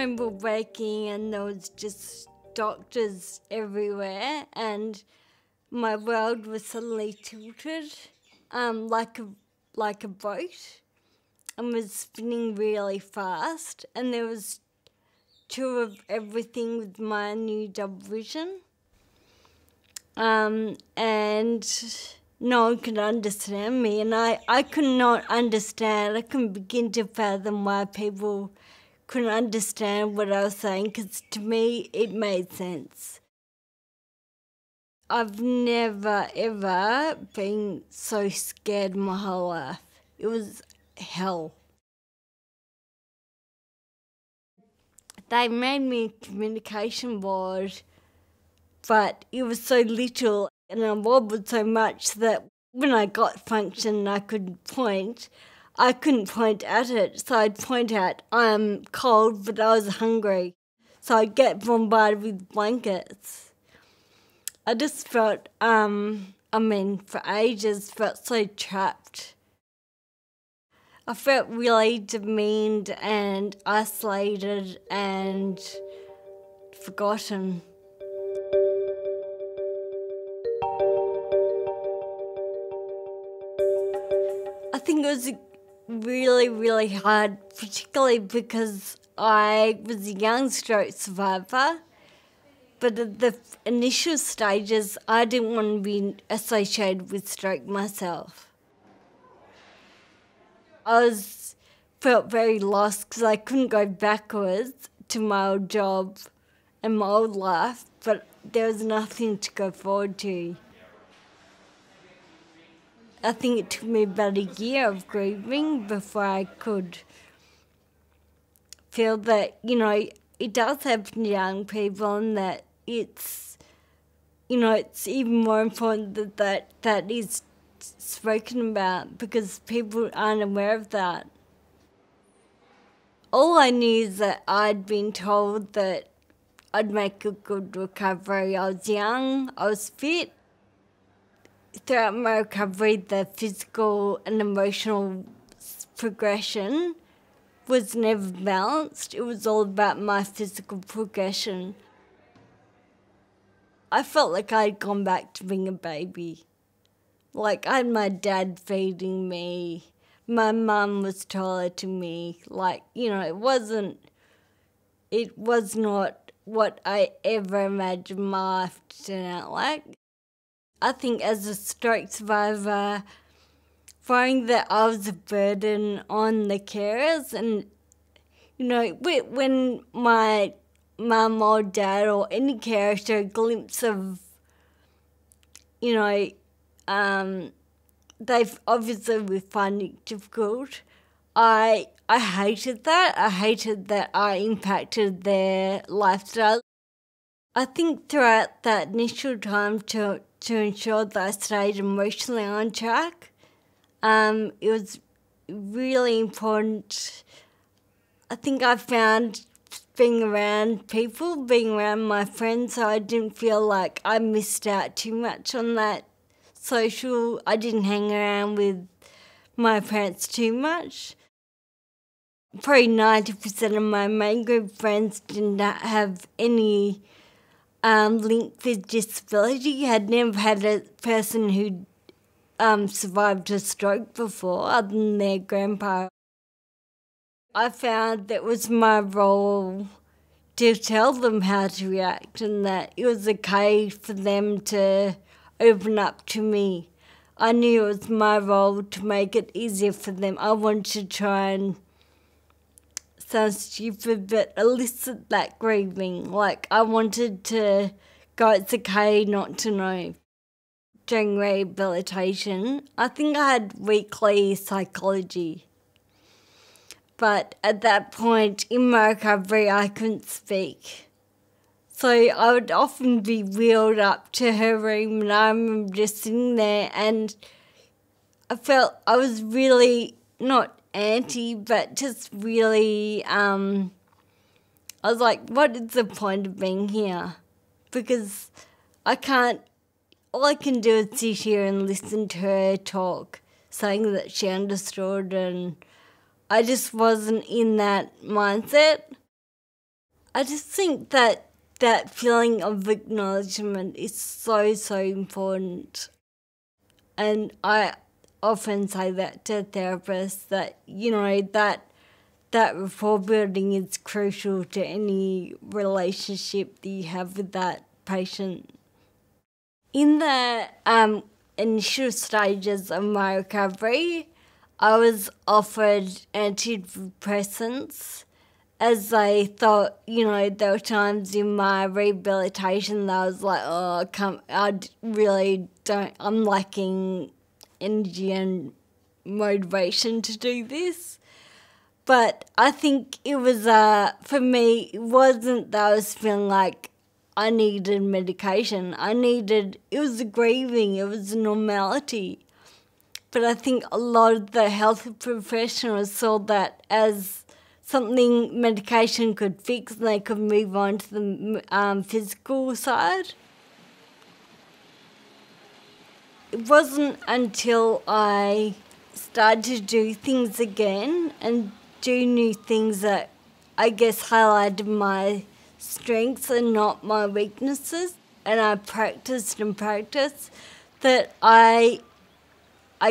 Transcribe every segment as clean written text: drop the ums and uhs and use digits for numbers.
remember waking and there was just doctors everywhere and my world was suddenly tilted like a boat and was spinning really fast, and there was two of everything with my new double vision. And no one could understand me, and I could not understand. I couldn't begin to fathom why people couldn't understand what I was saying, because to me it made sense. I've never ever been so scared my whole life. It was hell. They made me a communication board, but it was so little and I wobbled so much that when I got function I couldn't point at it. So I'd point out, I'm cold, but I was hungry. So I'd get bombarded with blankets. I just felt, for ages, felt so trapped. I felt really demeaned and isolated and forgotten. I think it was really, really hard, particularly because I was a young stroke survivor. But at the initial stages, I didn't want to be associated with stroke myself. Felt very lost because I couldn't go backwards to my old job and my old life, but there was nothing to go forward to. I think it took me about a year of grieving before I could feel that, it does happen to young people, and that it's even more important that is spoken about, because people aren't aware of that. All I knew is that I'd been told that I'd make a good recovery. I was young, I was fit. Throughout my recovery, the physical and emotional progression was never balanced. It was all about my physical progression. I felt like I'd gone back to being a baby. Like, I had my dad feeding me. My mum was taller to me. It was not what I ever imagined my life to turn out like. I think as a stroke survivor, finding that I was a burden on the carers, and, when my mum or dad or any carer showed a glimpse of, they've obviously were finding it difficult. I hated that. I hated that I impacted their lifestyle. I think throughout that initial time to ensure that I stayed emotionally on track, it was really important. I think I found being around people, being around my friends, so I didn't feel like I missed out too much on that social. I didn't hang around with my parents too much. Probably 90% of my main group friends did not have any link with disability, had never had a person who survived a stroke before other than their grandpa. I found that it was my role to tell them how to react, and that it was okay for them to open up to me. I knew it was my role to make it easier for them. I wanted to try and, sound stupid, but elicit that grieving. Like, I wanted to go, it's okay not to know. During rehabilitation, I think I had weekly psychology. But at that point in my recovery, I couldn't speak. So I would often be wheeled up to her room, and I remember just sitting there, and I felt I was really not anti, but just really, I was like, what is the point of being here? Because all I can do is sit here and listen to her talk, saying that she understood, and I just wasn't in that mindset. I just think that that feeling of acknowledgement is so, so important. And I often say that to therapists that, that rapport building is crucial to any relationship that you have with that patient. In the initial stages of my recovery, I was offered antidepressants as I thought, there were times in my rehabilitation that I was like, oh, really don't, I'm lacking energy and motivation to do this. But I think it was, for me, it wasn't that I was feeling like I needed medication. It was a grieving, it was a normality. But I think a lot of the health professionals saw that as something medication could fix and they could move on to the physical side. It wasn't until I started to do things again and do new things that I guess highlighted my strengths and not my weaknesses, and I practiced that I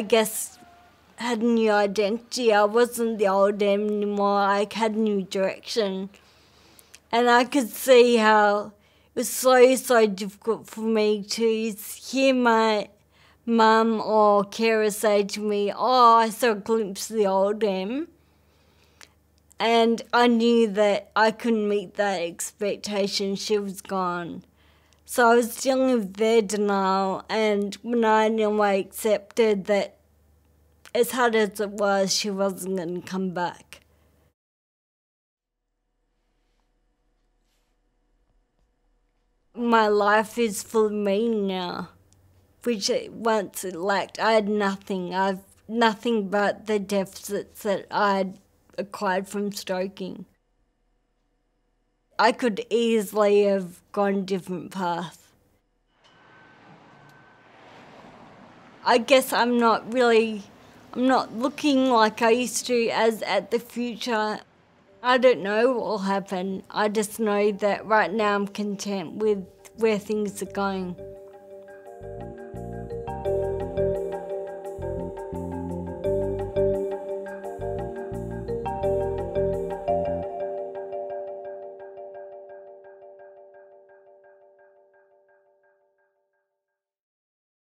guess had a new identity. I wasn't the old Em anymore. I had a new direction. And I could see how it was so, so difficult for me to hear my mum or carer say to me, oh, I saw a glimpse of the old Em. And I knew that I couldn't meet that expectation. She was gone. So I was dealing with their denial, and when I in a way accepted that as hard as it was, she wasn't going to come back. My life is full of meaning now, which once it lacked. I had nothing. I've nothing but the deficits that I'd acquired from stroking. I could easily have gone a different path. I guess I'm not looking like I used to as at the future. I don't know what will happen. I just know that right now I'm content with where things are going.